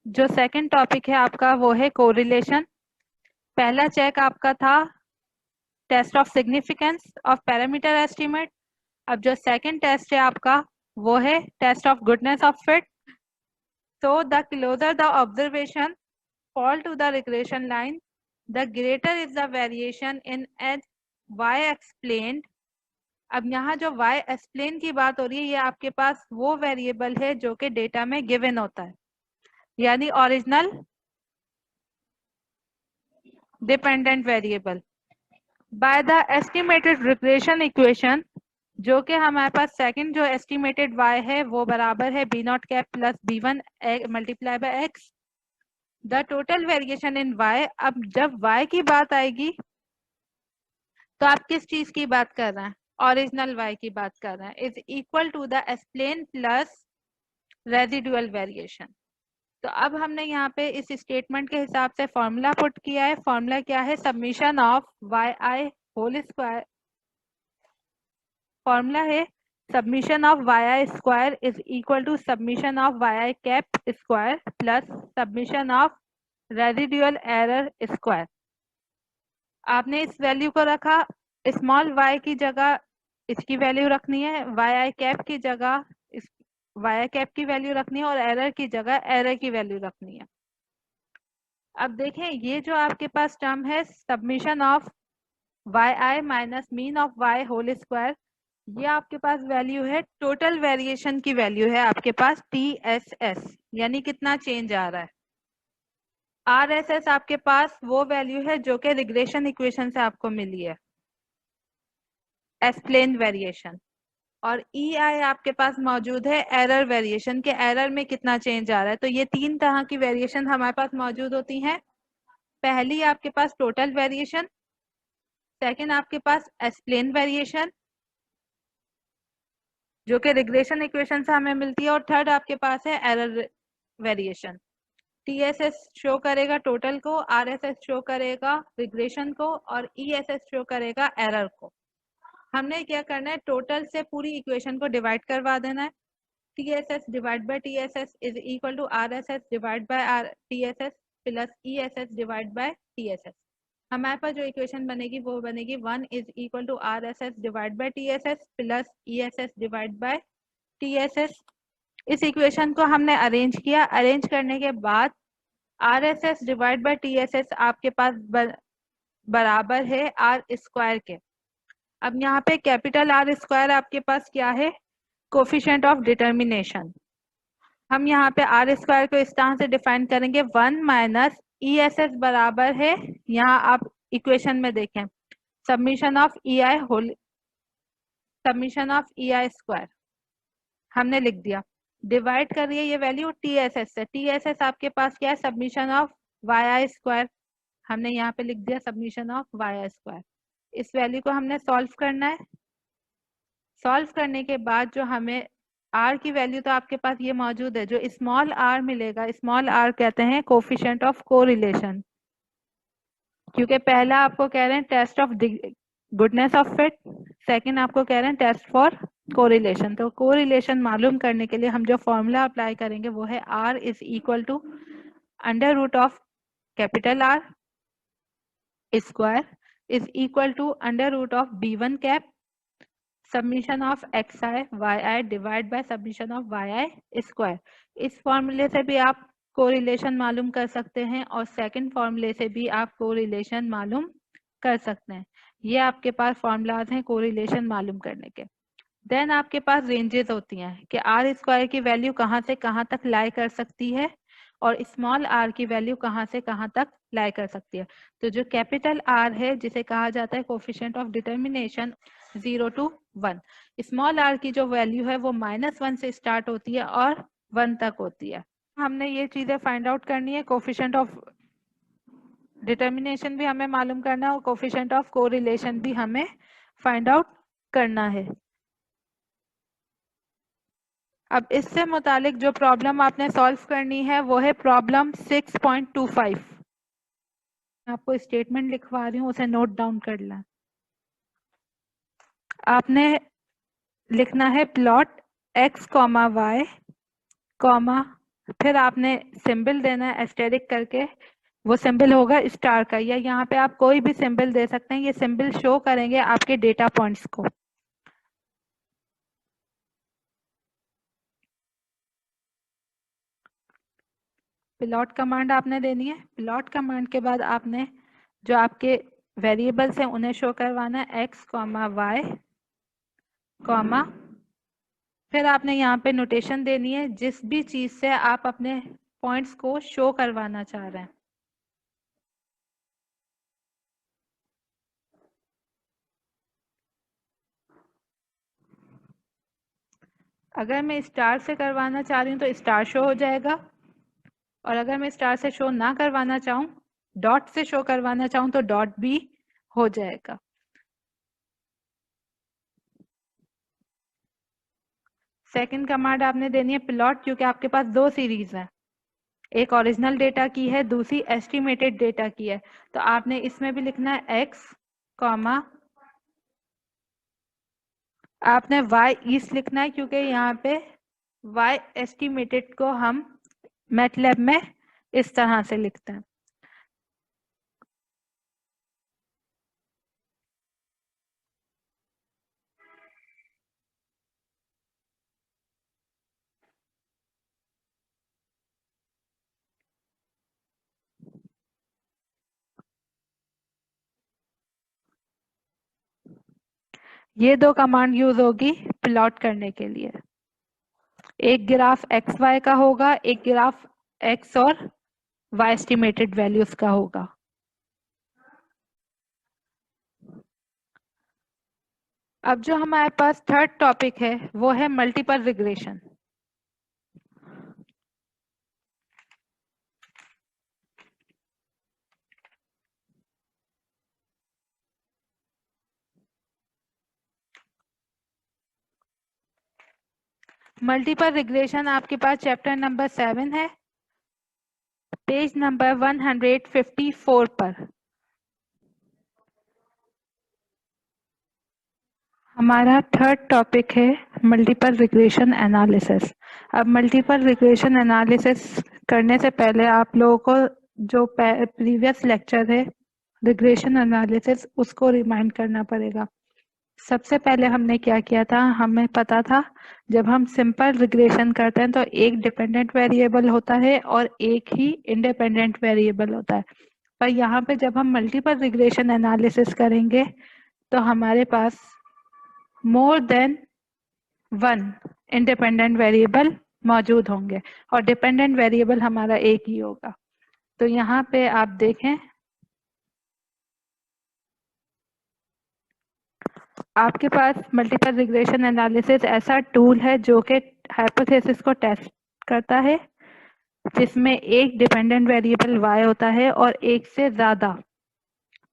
जो second topic है आपका वो है कोरिलेशन। पहला चेक आपका था test of significance of parameter estimate. अब जो सेकंड टेस्ट है आपका वो है test of goodness of fit. So the closer the observation fall to the regression line, the greater is the variation in h y explained। अब यहाँ जो y explain की बात हो रही है, ये आपके पास वो वेरिएबल है जो कि डेटा में गिवन होता है, यानी original dependent variable by the estimated regression equation, जो कि हमारे पास सेकंड जो एस्टिमेटेड y है वो बराबर है B not cap plus B one multiply by X the total variation in y। अब जब y की बात आएगी तो आप किस चीज की बात कर रहे हैं? ओरिजिनल y की बात कर रहे हैं। Is equal to the explain plus residual variation. तो अब हमने यहाँ पे इस स्टेटमेंट के हिसाब से फॉर्मूला पुट किया है। फॉर्मूला क्या है? Submission of Y i whole square. Formula है submission of Y i square is equal to submission of Y I cap square plus summation of residual error square. आपने इस वैल्यू को रखा, small y की जगह इसकी वैल्यू रखनी है, वाई आई कैप की जगह इस वाई आई कैप की वैल्यू रखनी है और एरर की जगह एरर की वैल्यू रखनी है। अब देखें ये जो आपके पास टर्म है submission of Y I minus mean of Y whole square, ये आपके पास वैल्यू है टोटल वेरिएशन की वैल्यू है आपके पास TSS, यानी कितना चेंज आ रहा है। RSS आपके पास वो वैल्यू है जो कि रिग्रेशन इक्वेशन से आपको मिली है, एक्सप्लेन वेरिएशन। और EI आपके पास मौजूद है एरर वेरिएशन के, एरर में कितना चेंज आ रहा है। तो ये तीन तरह की वेरिएशन हमारे पास मौजूद होती हैं। पहली आपके पास टोटल वेरिएशन, सेकंड आपके पास एक्सप्लेन वेरिएशन जो कि रिग्रेशन इक्वेशन से हमें मिलती है, और थर्ड आपके पास है एरर वेरिएशन। TSS शो करेगा टोटल को, RSS शो करेगा रिग्रेशन को, और ESS शो करेगा एरर को। हमने क्या करना है, टोटल से पूरी इक्वेशन को डिवाइड करवा देना है। TSS divide by TSS is equal to RSS divide by TSS plus ESS divide by TSS। हमारे पास जो इक्वेशन बनेगी वो बनेगी 1 is equal to RSS divide by TSS plus ESS divide by TSS। इस इक्वेशन को हमने अरेंज किया। अरेंज करने के बाद RSS डिवाइड बाय TSS आपके पास बराबर है R स्क्वायर के। अब यहाँ पे कैपिटल R स्क्वायर आपके पास क्या है? Coefficient of determination. हम यहाँ पे R स्क्वायर को इस तरह से डिफाइन करेंगे 1 माइनस ESS बराबर है, यहाँ आप इक्वेशन में देखें, submission of EI whole submission of EI square हमने लिख दिया, डिवाइड करिए ये वैल्यू TSS से। TSS आपके पास क्या है? Submission of YI square. हमने यहाँ पे लिख दिया सबमिशन ऑफ YI स्क्वायर। इस वैल्यू को हमने सॉल्व करना है। सॉल्व करने के बाद जो हमें R की वैल्यू तो आपके पास ये मौजूद है, जो स्मॉल r मिलेगा, स्मॉल r कहते हैं कोफिशिएंट ऑफ कोरिलेशन, क्योंकि पहला आपको कह रहे हैं test of goodness of fit, second आपको कह रहे हैं टेस्ट फॉर कोरिलेशन। तो कोरिलेशन मालूम करने के लिए हम जो फॉर्मूला अप्लाई करेंगे वो है R is equal to under root of capital R square is equal to under root of B1 cap submission of XI YI divide by submission of YI square. इस फॉर्मूले से भी आप कोरिलेशन मालूम कर सकते हैं और सेकंड फॉर्मूले से भी आप कोरिलेशन मालूम कर सकते हैं। ये आपके पास फॉर्मूलाज हैं कोरिलेशन मालूम करने के। देन आपके पास रेंजेस होती हैं कि R स्क्वायर की वैल्यू कहाँ से कहाँ तक लाई कर सकती है और स्मॉल r की वैल्यू कहाँ से कहाँ तक लाई कर सकती है। तो जो कैपिटल R है जिसे कहा जाता है coefficient of determination 0 to 1, small r की जो वैल्यू है वो -1 से स्टार्ट होती है और 1 तक होती है। हमने ये चीजें फाइंड आउट करनी है, कोफिशिएंट ऑफ डिटर्मिनेशन भी हमें मालूम करना है और कोफिशिएंट ऑफ कोरिलेशन भी हमें फाइंड आउट करना है। अब इससे मुतालिक जो प्रॉब्लम आपने सॉल्व करनी है वो है प्रॉब्लम 6.25। आपको स्टेटमेंट लिखवा रही हूँ, उसे नोट डाउन कर लें। आपने लिखना है प्लॉट x, y, फिर आपने सिंबल देना है एस्टेरिक करके, वो सिंबल होगा स्टार का, या यहाँ पे आप कोई भी सिंबल दे सकते हैं, ये सिंबल शो करेंगे आपके डेटा पॉइंट्स को। प्लॉट कमांड आपने देनी है। प्लॉट कमांड के बाद आपने जो आपके वेरिएबल्स हैं उन्हें शो करवाना है, एक्स कॉमा वाई कॉमा, फिर आपने यहाँ पे नोटेशन देनी है जिस भी चीज से आप अपने पॉइंट्स को शो करवाना चाह रहे हैं। अगर मैं स्टार से करवाना चाह रही हूँ तो स्टार शो हो जाएगा, और अगर मैं स्टार से शो ना करवाना चाहूँ, डॉट से शो करवाना चाहूँ तो डॉट भी हो जाएगा। सेकंड कमांड आपने देनी है प्लॉट, क्योंकि आपके पास दो सीरीज है, एक ओरिजिनल डेटा की है, दूसरी एस्टिमेटेड डेटा की है, तो आपने इसमें भी लिखना है एक्स कॉमा, आपने वाई ईस्ट लिखना है, क्योंकि यहाँ पे वाई एस्टिमेटेड को हम मैटलैब में इस तरह से लिखते हैं। ये दो कमांड यूज होगी प्लॉट करने के लिए, एक ग्राफ एक्स वाई का होगा, एक ग्राफ एक्स और वाई एस्टिमेटेड वैल्यूज का होगा। अब जो हमारे पास थर्ड टॉपिक है वो है मल्टीपल रिग्रेशन। मल्टीपल रिग्रेशन आपके पास चैप्टर नंबर 7 है, पेज नंबर 154 पर। हमारा थर्ड टॉपिक है मल्टीपल रिग्रेशन एनालिसिस। अब मल्टीपल रिग्रेशन एनालिसिस करने से पहले आप लोगों को जो प्रीवियस लेक्चर है रिग्रेशन एनालिसिस उसको रिमाइंड करना पड़ेगा। सबसे पहले हमने क्या किया था, हमें पता था जब हम सिंपल रिग्रेशन करते हैं तो एक डिपेंडेंट वेरिएबल होता है और एक ही इंडिपेंडेंट वेरिएबल होता है, पर यहाँ पे जब हम मल्टीपल रिग्रेशन एनालिसिस करेंगे तो हमारे पास more than one independent variable मौजूद होंगे और डिपेंडेंट वेरिएबल हमारा एक ही होगा। तो यहाँ पे आप देखें, आपके पास मल्टीपल रिग्रेशन एनालिसिस ऐसा टूल है जो कि हाइपोथेसिस को टेस्ट करता है, जिसमें एक डिपेंडेंट वेरिएबल y होता है और एक से ज्यादा,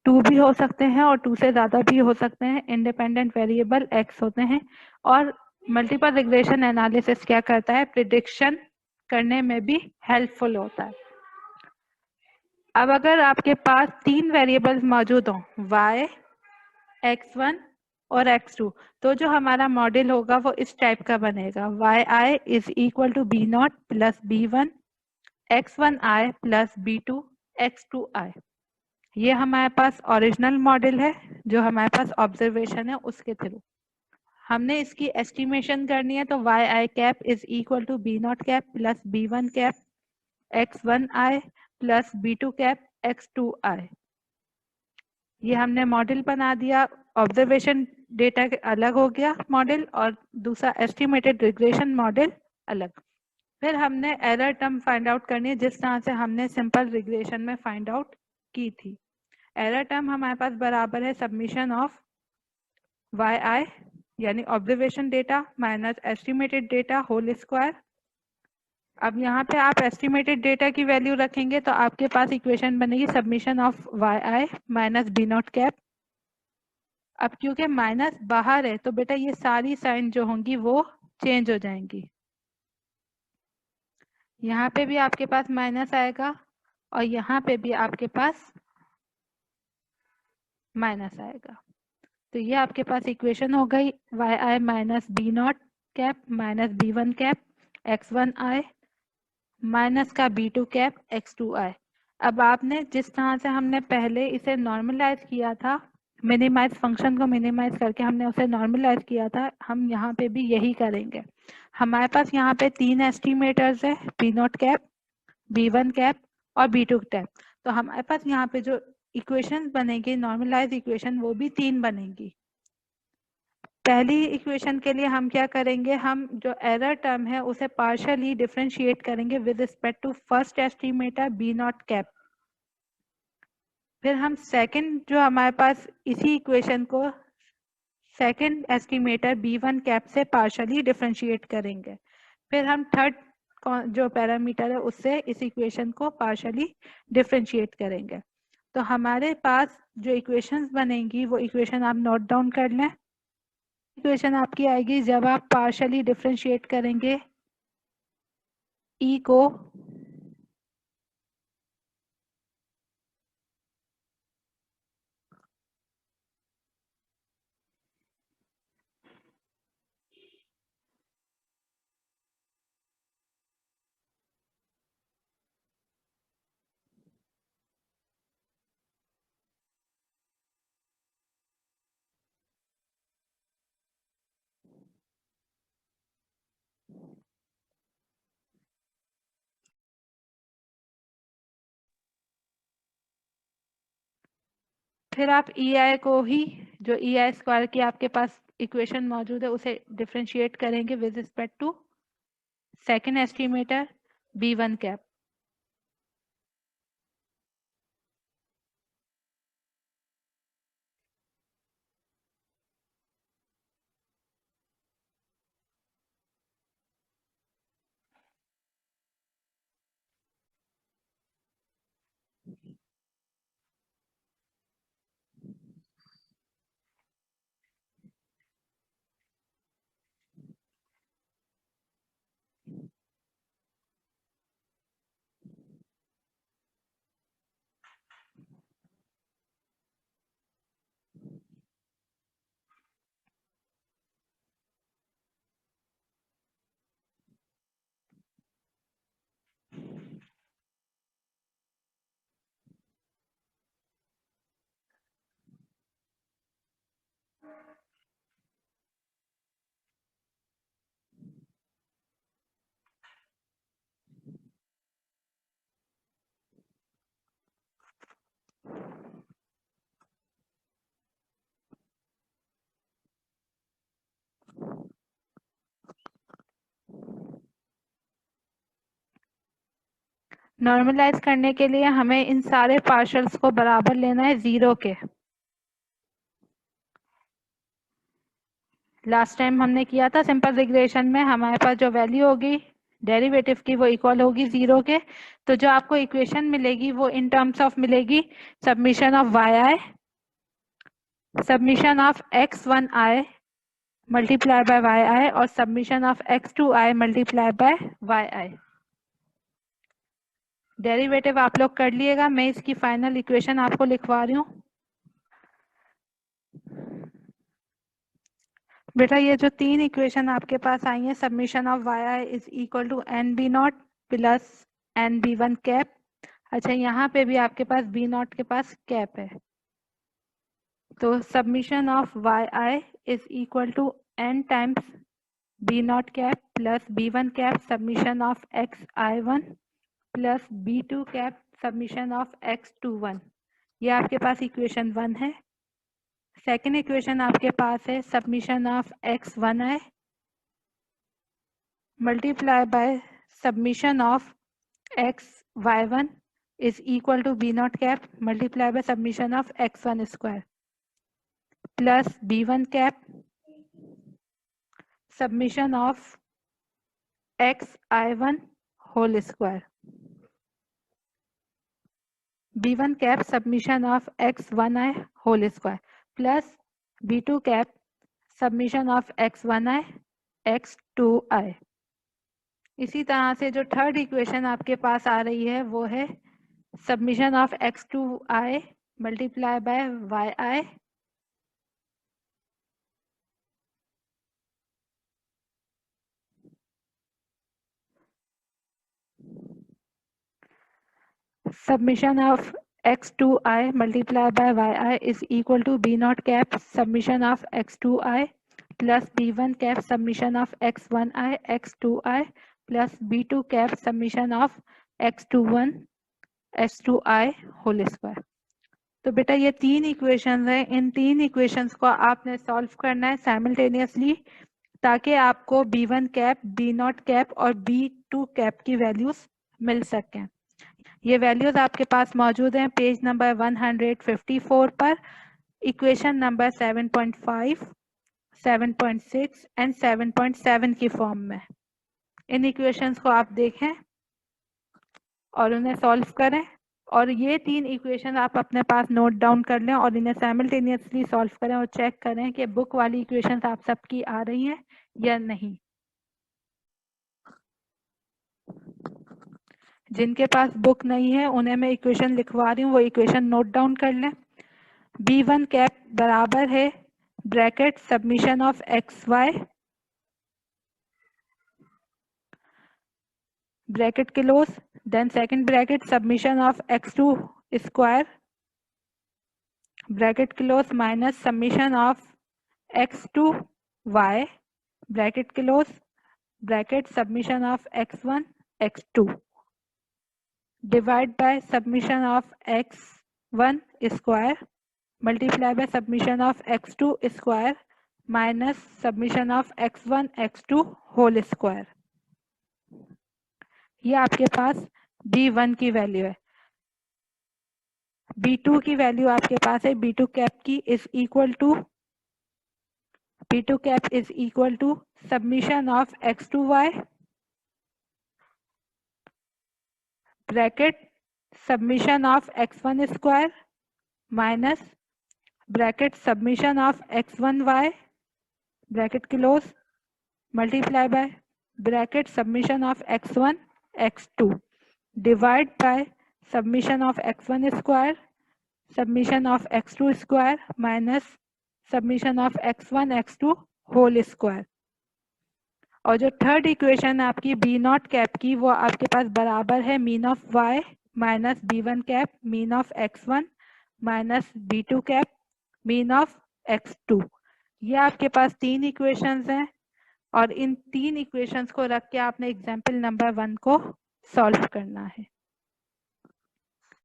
टू भी हो सकते हैं और टू से ज्यादा भी हो सकते हैं, इंडिपेंडेंट वेरिएबल x होते हैं। और मल्टीपल रिग्रेशन एनालिसिस क्या करता है, प्रिडिक्शन करने में भी हेल्पफुल होता है। अब अगर आपके पास तीन वेरिएबल्स मौजूद हों, y, x1 और x2, तो जो हमारा मॉडल होगा वो इस टाइप का बनेगा, yi is equal to B naught plus b1 x1i plus b2 x2i। ये हमारे पास ओरिजिनल मॉडल है जो हमारे पास ऑब्जर्वेशन है उसके थ्रू हमने इसकी एस्टिमेशन करनी है, तो Y I cap is equal to B not cap plus b1 cap x1i plus b2 cap x2i। ये हमने मॉडल बना दिया, ऑब्जर्वेशन डेटा के अलग हो गया मॉडल और दूसरा एस्टिमेटेड रिग्रेशन मॉडल अलग। फिर हमने एरर टर्म फाइंड आउट करनी है जिस तरह से हमने सिंपल रिग्रेशन में फाइंड आउट की थी। एरर टर्म हमारे पास बराबर है सबमिशन ऑफ वाई आई यानी observation data minus estimated data whole square. अब यहाँ पे आप एस्टिमेटेड डेटा की वैल्यू रखेंगे तो आपके पास इक्वेशन बनेगी submission of Y I minus B not cap. अब क्योंकि माइनस बाहर है तो बेटा ये सारी साइन जो होंगी वो चेंज हो जाएंगी, यहाँ पे भी आपके पास माइनस आएगा और यहाँ पे भी आपके पास माइनस आएगा। तो ये आपके पास इक्वेशन हो गई Y I minus B not cap minus B one cap x1i minus का b2 कैप x2i। अब आपने जिस तरह से हमने पहले इसे नॉर्मलाइज किया था, मिनिमाइज फंक्शन को मिनिमाइज करके हमने उसे नॉर्मलाइज किया था, हम यहाँ पे भी यही करेंगे। हमारे पास यहाँ पे 3 एस्टिमेटर्स है, b0 कैप, b1 कैप और b2 कैप। तो हमारे पास यहाँ पे जो इक्वेशन बनेगी नॉर्मलाइज इक्वेशन, वो भी 3 बनेगी। पहली इक्वेशन के लिए हम क्या करेंगे, हम जो एरर टर्म है उसे पार्शियली डिफरेंशिएट करेंगे with respect to first estimator B not cap. फिर हम सेकंड जो हमारे पास इसी इक्वेशन को second estimator B one cap से पार्शियली डिफरेंशिएट करेंगे। फिर हम थर्ड जो पैरामीटर है उससे इस इक्वेशन को पार्शियली डिफरेंशिएट करेंगे। तो हमारे पास जो इक्वेशंस बनेंगी वो इक्वेशन आप नोट डाउन कर लें। इक्वेशन आपकी आएगी जब आप पार्शियली डिफरेंशिएट करेंगे ई को फिर आप ई आई को ही जो ई आई स्क्वायर की आपके पास इक्वेशन मौजूद है उसे डिफरेंशिएट करेंगे with respect to second estimator B one cap. Normalize करने के लिए हमें इन सारे पार्शल्स को बराबर लेना है जीरो के। लास्ट टाइम हमने किया था सिंपल रिग्रेशन में, हमारे पास जो वैल्यू होगी डेरिवेटिव की वो इक्वल होगी जीरो के। तो जो आपको इक्वेशन मिलेगी वो इन टर्म्स ऑफ मिलेगी summation of Y i, summation of x one i multiply by Y i और summation of x two I multiply by Y i. Derivative आप लोग कर लिएगा, मैं इसकी फाइनल इक्वेशन आपको लिखवा रही हूँ। बेटा ये जो तीन इक्वेशन आपके पास आई है, submission of Y I is equal to N B naught plus N B one cap. अच्छा यहाँ पे भी आपके पास बी नॉट के पास कैप है, तो submission of Y I is equal to N times B not cap plus B one cap submission of x I one plus B two cap submission of x two one. ये आपके पास equation 1 है। Second equation आपके पास है submission of x one i multiply by submission of x y one is equal to B not cap multiply by submission of x one square plus B one cap submission of x I one whole square, b one cap submission of x one i whole square plus B two cap submission of x one i x two i. इसी तरह से जो third equation आपके पास आ रही है वो है submission of x two I multiply by Y I Summation of x2i multiplied by yi is equal to b naught cap summation of x2i plus b1 cap summation of x1i x2i plus b2 cap summation of x21 x2i whole square. तो बेटा ये तीन equations हैं, इन तीन equations को आपने solve करना है साइमल्टेनियसली ताकि आपको b1 cap b not cap और b2 कैप की वैल्यूज मिल सकें। ये वैल्यूज आपके पास मौजूद हैं पेज नंबर 154 पर, इक्वेशन नंबर 7.5, 7.6 एंड 7.7 की फॉर्म में। इन इक्वेशंस को आप देखें और उन्हें सॉल्व करें और ये तीन इक्वेशन आप अपने पास नोट डाउन कर लें और इन्हें साइमल्टेनियसली सॉल्व करें और चेक करें कि बुक वाली इक्वेशन आप सबकी आ रही हैं या नहीं। जिनके पास बुक नहीं है उन्हें मैं इक्वेशन लिखवा रही हूँ, वो इक्वेशन नोट डाउन कर लें। b1 कैप बराबर है bracket submission of x Y bracket close, then second bracket submission of x2 square bracket close minus submission of x2 y bracket close bracket submission of x1 x2 divide by submission of x1 square multiply by submission of x2 square minus submission of x1 x2 whole square. ये आपके पास b1 की value है। b2 की value आपके पास है b2 cap की is equal to b2 cap is equal to submission of x2y bracket submission of x1 square minus bracket submission of x1y bracket close multiply by bracket submission of x1 x2 divide by submission of x1 square submission of x2 square minus submission of x1 x2 whole square. और जो third equation है आपकी B not cap की, वो आपके पास बराबर है mean of y minus b1 cap mean of x1 minus b2 cap mean of x2। ये आपके पास तीन इक्वेशंस हैं और इन तीन इक्वेशंस को रख के आपने एग्जाम्पल नंबर 1 को सॉल्व करना है।